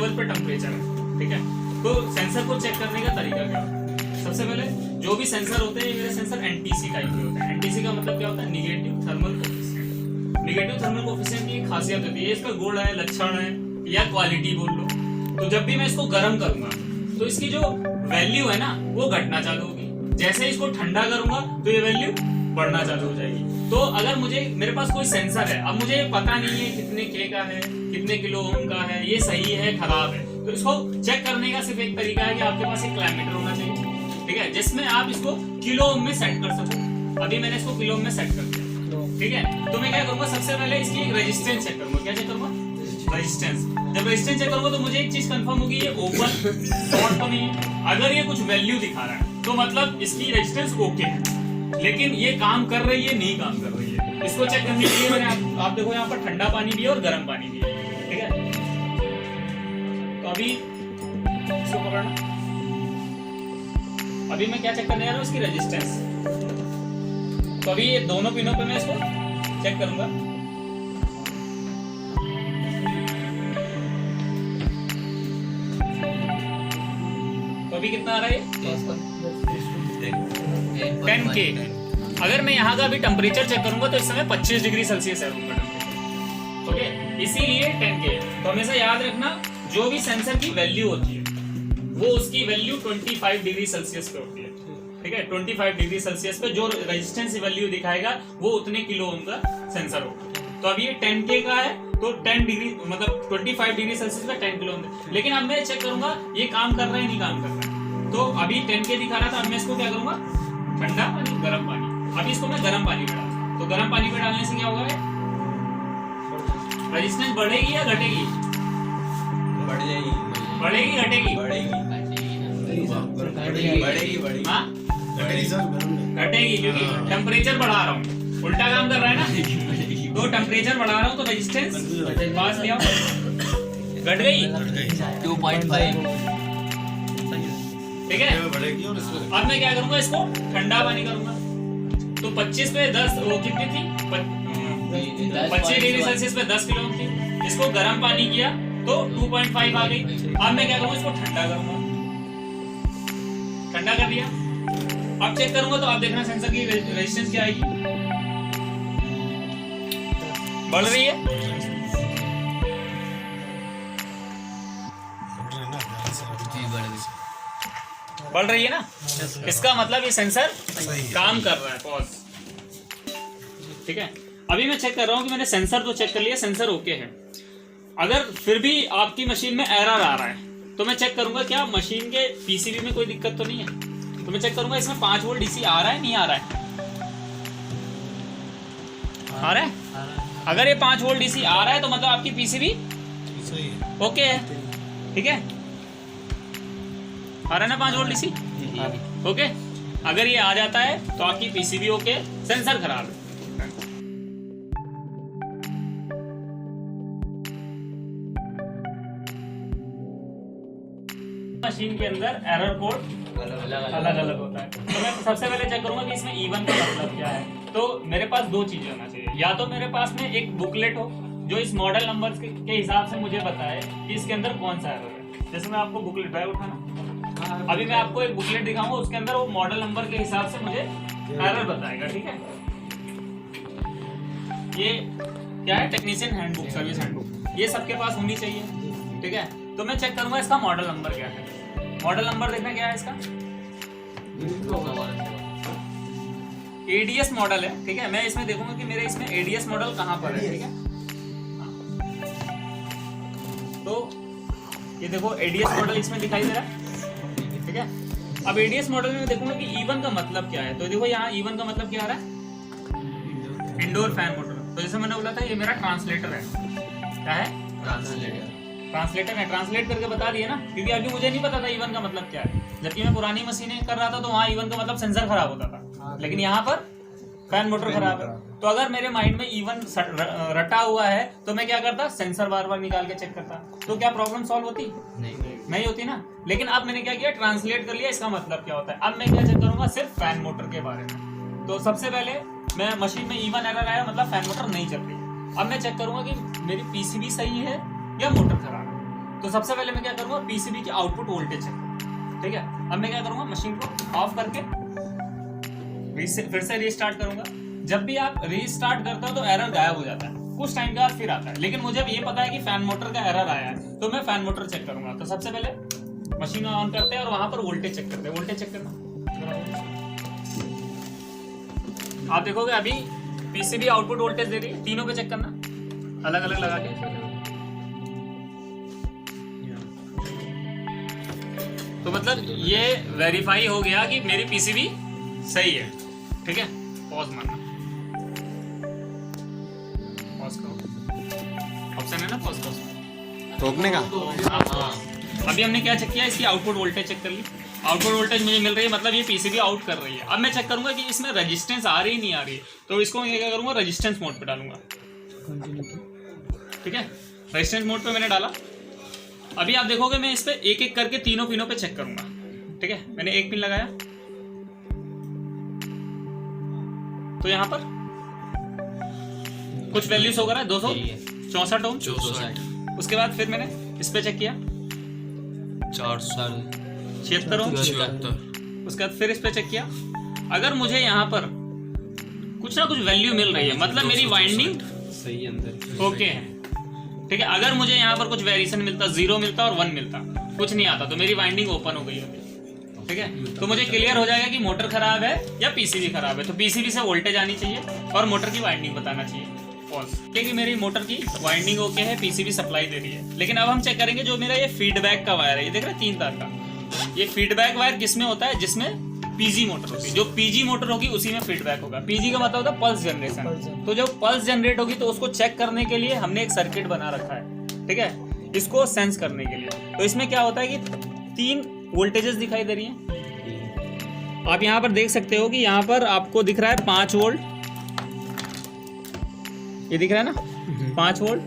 Level पे temperature है, ठीक है। तो सेंसर को चेक करने का तरीका क्या है? सबसे पहले जो भी सेंसर होते हैं, मेरे सेंसर एनटीसी टाइप के होते हैं। एनटीसी का मतलब क्या होता है? Negative thermal coefficient. Negative thermal coefficient की खासियत होती है, इसका गुण है, लक्षण है या क्वालिटी बोल लो। तो जब भी मैं इसको गर्म करूंगा तो इसकी जो वैल्यू है ना वो घटना चालू होगी। जैसे ही इसको ठंडा करूंगा तो ये वैल्यू बढ़ना चालू हो जाएगी। तो अगर मेरे पास कोई सेंसर है, अब मुझे पता नहीं है कितने के का है, कितने किलो ओम का है, ये सही है खराब है, तो इसको चेक करने का सिर्फ एक तरीका है कि आपके पास एक क्लाइमेटर होना चाहिए, ठीक है, जिसमें आप इसको किलो ओम में सेट कर सको। अभी मैंने इसको किलो ओम में सेट कर दिया, ठीक है। तो मैं क्या करूंगा, सबसे पहले इसकी एक रेजिस्टेंस चेक करूंगा। क्या चेक करूंगा? रेजिस्टेंस। जब रेजिस्टेंस चेक करूंगा तो मुझे एक चीज कंफर्म होगी, ये ओपन शॉर्ट तो नहीं है। अगर ये कुछ वैल्यू दिखा रहा है तो मतलब इसकी रेजिस्टेंस ओके है, लेकिन ये काम कर रही है नहीं काम कर रही है, इसको चेक करने के लिए मैंने आप देखो यहाँ पर ठंडा पानी भी है और गर्म पानी भी है, ठीक है। तो अभी इसको पकड़ना, अभी मैं क्या चेक करने जा रहा हूँ, इसकी रेजिस्टेंस। तो अभी ये दोनों पिनों पे मैं इसको चेक करूंगा। तो अभी कितना आ रहा है? 10K। अगर मैं यहाँ का भी टेम्परेचर चेक करूंगा तो इस समय 25 डिग्री सेल्सियस है रूम का टेम्परेचर, ओके, इसीलिए 10K। तो हमेशा याद रखना, जो भी सेंसर की वैल्यू होती है वो उसकी वैल्यू 25 डिग्री सेल्सियस पे होती है, ठीक है। 25 डिग्री सेल्सियस पे जो रेजिस्टेंस वैल्यू दिखाएगा वो उतने किलो ओम का सेंसर होगा। तो अब ये 10K का है तो 10 डिग्री मतलब 25 डिग्री सेल्सियस पे 10 किलो ओम। लेकिन अब मैं चेक करूंगा ये काम कर रहा है नहीं काम कर रहा है। तो अभी 10K दिखा रहा था, अब मैं इसको क्या करूंगा, ठंडा पानी गर्म पानी। अभी इसको मैं गर्म पानी में डालूंगा। तो गर्म पानी में डालने से क्या होगा, रेजिस्टेंस बढ़ेगी या घटेगी? बढ़ जाएगी। बढ़ेगी घटेगी? बढ़ेगी। हाँ घटेगी, क्योंकि टेम्परेचर बढ़ा रहा हूँ, उल्टा काम कर रहा है ना। तो टेम्परेचर बढ़ा रहा हूँ तो रेजिस्टेंस पास ले आओ, घट गई 2.5, ठीक है। अब मैं क्या करूंगा, इसको ठंडा पानी करूंगा। तो 25 पे 10 वो कितनी थी, 25 डिग्री सेल्सियस पे 10 किलो थी। इसको गर्म पानी किया तो 2.5 आ गई। अब मैं क्या करूंगा, इसको ठंडा करूंगा। ठंडा कर दिया, अब चेक करूंगा तो आप देखना सेंसर की रेजिस्टेंस क्या आएगी, बढ़ रही है। बढ़ रही है ना, इसका मतलब ये सेंसर काम कर रहा है। पॉज, ठीक है। अभी मैं चेक कर रहा हूँ कि मैंने सेंसर तो चेक कर लिया, सेंसर ओके है। अगर फिर भी आपकी मशीन में एरर आ रहा है तो मैं चेक करूंगा क्या मशीन के पीसीबी में कोई दिक्कत तो नहीं है। तो मैं चेक करूंगा इसमें 5 वोल्ट डीसी आ रहा है नहीं आ रहा है, आ रहा है। अगर ये 5 वोल्ट डीसी आ रहा है तो मतलब आपकी पीसीबी ओके है, ठीक है। आ रहा है ना 5 वोल्ट डीसी, ओके। अगर ये आ जाता है तो आपकी पीसीबी ओके, सेंसर खराब है। मशीन के अंदर एरर कोड अलग अलग होता है। तो मैं सबसे पहले चेक करूंगा कि इसमें इवन का मतलब क्या है। तो मेरे पास दो चीजें होना चाहिए, या तो मेरे पास में एक बुकलेट हो जो इस मॉडल नंबर के हिसाब से मुझे बताए कि इसके अंदर कौन सा एरर है। जैसे मैं आपको बुकलेट ड्राइव उठाना, अभी मैं आपको एक बुकलेट दिखाऊंगा, उसके अंदर वो मॉडल नंबर के हिसाब से मुझे एरर बताएगा, ठीक है। ये क्या है, टेक्नीशियन हैंडबुक, सर्विस हैंडबुक, ये सबके पास होनी चाहिए, ठीक है। तो मैं चेक करूंगा इसका मॉडल नंबर क्या है। मॉडल नंबर देखना क्या है इसका, एडीएस मॉडल है, ठीक है। मैं इसमें देखूंगा कि मेरे इसमें एडीएस मॉडल कहां पर है, ठीक है। तो ये देखो एडीएस मॉडल इसमें दिखाई दे रहा है, ठीक है। अब एडीएस मॉडल में देखूंगा कि इवन का मतलब क्या है। तो देखो यहाँ इवन का मतलब क्या आ रहा है, इंडोर फैन मोटर। तो जैसे मैंने बोला था ये मेरा ट्रांसलेटर है, क्या है, ट्रांसलेटर है। ट्रांसलेट करके बता दिया ना, क्योंकि अभी मुझे नहीं पता था इवन का मतलब क्या है। जबकि मैं पुरानी मशीनें कर रहा था तो वहाँ इवन का मतलब सेंसर खराब होता था, लेकिन यहाँ पर फैन मोटर खराब है। तो अगर मेरे माइंड में इवन रटा हुआ है तो मैं क्या करता, सेंसर बार बार निकाल के चेक करता, तो क्या प्रॉब्लम सॉल्व होती, नहीं होती ना। लेकिन अब मैंने क्या किया, ट्रांसलेट कर लिया इसका मतलब क्या होता है। अब मैं क्या चेक करूंगा, सिर्फ फैन मोटर के बारे में। तो सबसे पहले मैं मशीन में इवन एरर आया मतलब फैन मोटर नहीं चल रही। अब मैं चेक करूंगा कि मेरी पीसीबी सही है या मोटर खराब है। तो सबसे पहले मैं क्या करूंगा, पीसीबी की आउटपुट वोल्टेज चेक करूंगा, ठीक है। अब मैं क्या करूंगा, मशीन को ऑफ करके फिर से रीस्टार्ट करूंगा। जब भी आप रीस्टार्ट करते हो तो एरर गायब हो जाता है, कुछ टाइम के बाद फिर आता है। लेकिन मुझे अब ये पता है कि फैन मोटर का एरर आया है, तो मैं फैन मोटर चेक करूंगा। तो सबसे पहले मशीन ऑन करते हैं और वहां पर वोल्टेज चेक करते हैं। वोल्टेज चेक करना, आप देखोगे अभी पीसीबी आउटपुट वोल्टेज दे रही है, तीनों पे चेक करना अलग अलग लगा के। तो मतलब ये वेरीफाई हो गया कि मेरी पीसीबी सही है, ठीक है। पॉज मारना, पॉज करो, ऑप्शन है ना पॉज करो, रोकने का। हाँ। अभी हमने क्या चेक किया, इसकी आउटपुट वोल्टेज चेक कर ली। आउटपुट वोल्टेज मुझे मिल रही है, मतलब ये पीसीबी आउट कर रही है। अब मैं चेक करूंगा कि इसमें रेजिस्टेंस आ रही नहीं आ रही, तो इसको मैं क्या करूंगा, रेजिस्टेंस मोड पे डालूंगा, ठीक है। रेजिस्टेंस मोड पे मैंने डाला। अभी आप देखोगे मैं इस पे एक एक करके तीनों पिनों पे चेक करूंगा, ठीक है। मैंने एक पिन लगाया, तो यहाँ पर कुछ वैल्यू शो कर रहा है, 264 ओम। 64 उसके बाद फिर मैंने इस पे चेक किया, 76 ओम। 76 उसके बाद फिर इस पे चेक किया। अगर मुझे यहाँ पर कुछ ना कुछ वैल्यू मिल रही है, मतलब मेरी वाइंडिंग सही अंदर ओके है, ठीक है। अगर मुझे यहाँ पर कुछ वेरिएशन मिलता, 0 मिलता और 1 मिलता, कुछ नहीं आता, तो मेरी वाइंडिंग ओपन हो गई अभी, ठीक है। तो मुझे क्लियर हो जाएगा कि मोटर खराब है या पीसीबी खराब है। तो पीसीबी से वोल्टेज आनी चाहिए और मोटर की वाइंडिंग बताना चाहिए। क्योंकि मेरी मोटर की वाइंडिंग ओके है, पीसीबी सप्लाई दे रही है। लेकिन अब हम चेक करेंगे जो मेरा ये फीडबैक का वायर है, ये देख रहे हैं 3 तार का। ये फीडबैक वायर किसमें होता है, जिसमें पीजी मोटर होती है। जो पीजी मोटर होगी उसी में फीडबैक होगा। पीजी का मतलब होता है पल्स जनरेशन। तो जब पल्स जनरेट होगी तो उसको चेक करने के लिए हमने एक सर्किट बना रखा है, ठीक है, इसको सेंस करने के लिए। तो इसमें क्या होता है कि 3 वोल्टेजेस दिखाई दे रही हैं। आप यहाँ पर देख सकते हो कि यहाँ पर आपको दिख रहा है 5 वोल्ट, ये दिख रहा है ना 5 वोल्ट,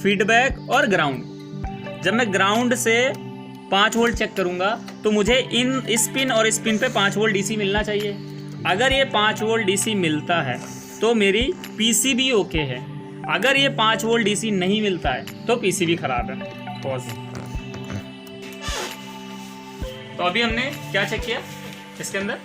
फीडबैक और ग्राउंड। जब मैं ग्राउंड से 5 वोल्ट चेक करूंगा तो मुझे इस पिन और इस पिन पे 5 वोल्ट डीसी मिलना चाहिए। अगर ये 5 वोल्ट डीसी मिलता है तो मेरी पीसीबी ओके है। अगर ये 5 वोल्ट डीसी नहीं मिलता है तो पीसीबी खराब है। पॉज। तो अभी हमने क्या चेक किया, इसके अंदर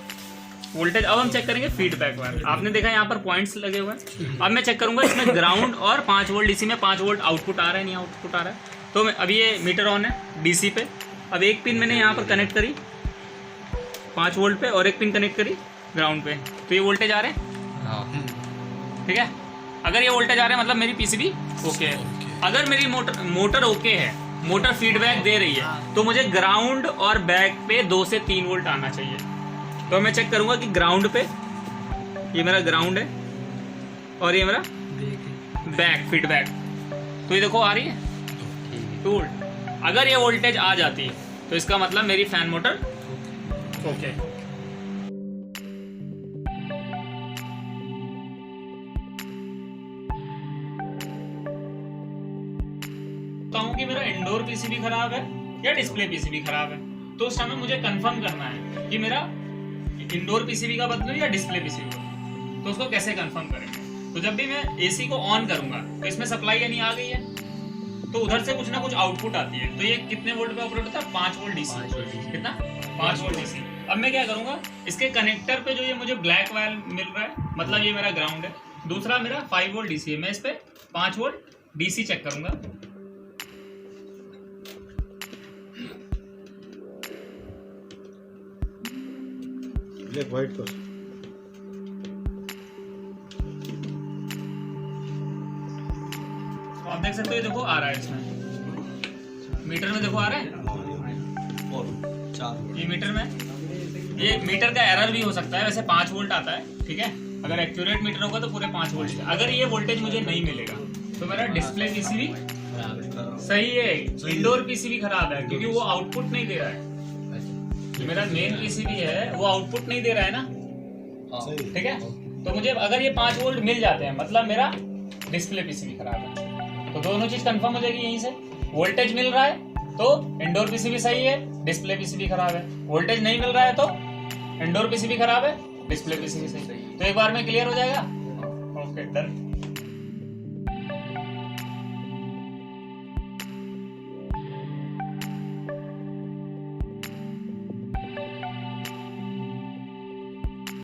वोल्टेज। अब हम चेक करेंगे फीडबैक वायर। आपने देखा यहाँ पर पॉइंट्स लगे हुए हैं। अब मैं चेक करूंगा इसमें ग्राउंड और 5 वोल्ट डीसी में 5 वोल्ट आउटपुट आ रहा है, नहीं आउटपुट आ रहा है। तो मैं अभी ये मीटर ऑन है डीसी पे। अब एक पिन मैंने यहाँ पर कनेक्ट करी 5 वोल्ट पे और एक पिन कनेक्ट करी ग्राउंड पे, तो ये वोल्टेज आ रहे हैं, ठीक है। अगर ये वोल्टेज आ रहे हैं मतलब मेरी पीसीबी ओके है। अगर मेरी मोटर ओके है, मोटर फीडबैक दे रही है, तो मुझे ग्राउंड और बैक पे 2 से 3 वोल्ट आना चाहिए। तो मैं चेक करूंगा कि ग्राउंड पे, ये मेरा ग्राउंड है और ये मेरा बैक फीडबैक, तो ये देखो आ रही है 2 वोल्ट। अगर ये वोल्टेज आ जाती है तो इसका मतलब मेरी फैन मोटर ओके। कहूं कि मेरा इंडोर पीसीबी खराब है या डिस्प्ले पीसीबी खराब है, तो उस टाइम में मुझे कंफर्म करना है कि मेरा इंडोर पीसीबी का बदलूं या डिस्प्ले पीसीबी का। तो उसको कैसे कंफर्म करेंगे, तो जब भी मैं एसी को ऑन करूंगा तो इसमें सप्लाई यानी आ गई है, तो उधर से कुछ ना कुछ आउटपुट आती है। तो ये कितने वोल्ट पे ऑपरेट होता है, 5 वोल्ट डीसी। कितना, 5 वोल्ट डीसी। अब मैं क्या करूंगा, इसके कनेक्टर पे जो ये मुझे ब्लैक वायर मिल रहा है, मतलब ये मेरा ग्राउंड है, दूसरा मेरा 5 वोल्ट डीसी है। मैं इस पे 5 वोल्ट डीसी चेक करूंगा। व्हाइट कर, तो आप देख सकते हो, ये देखो आ रहा है, इसमें मीटर में देखो आ रहा है, ये मीटर में, ये मीटर का एरर भी हो सकता है। वैसे 5 वोल्ट आता है, ठीक है। अगर एक्यूरेट मीटर होगा तो पूरे 5 वोल्ट। अगर ये वोल्टेज मुझे नहीं मिलेगा तो मेरा डिस्प्ले पीसीबी सही है, इंडोर पीसीबी खराब है, क्योंकि वो आउटपुट नहीं दे रहा है। मेरा मेन पीसीबी है, वो आउटपुट नहीं दे रहा है ना, ठीक है। तो मुझे अगर ये 5 वोल्ट मिल जाते हैं मतलब मेरा डिस्प्ले पीसीबी खराब है। तो दोनों चीज कंफर्म हो जाएगी यहीं से। वोल्टेज मिल रहा है तो इंडोर पीसीबी सही है, डिस्प्ले पीसीबी खराब है। वोल्टेज नहीं मिल रहा है तो इंडोर पीसीबी खराब है, डिस्प्ले पीसीबी सही है। तो एक बार में क्लियर हो जाएगा। Okay, done.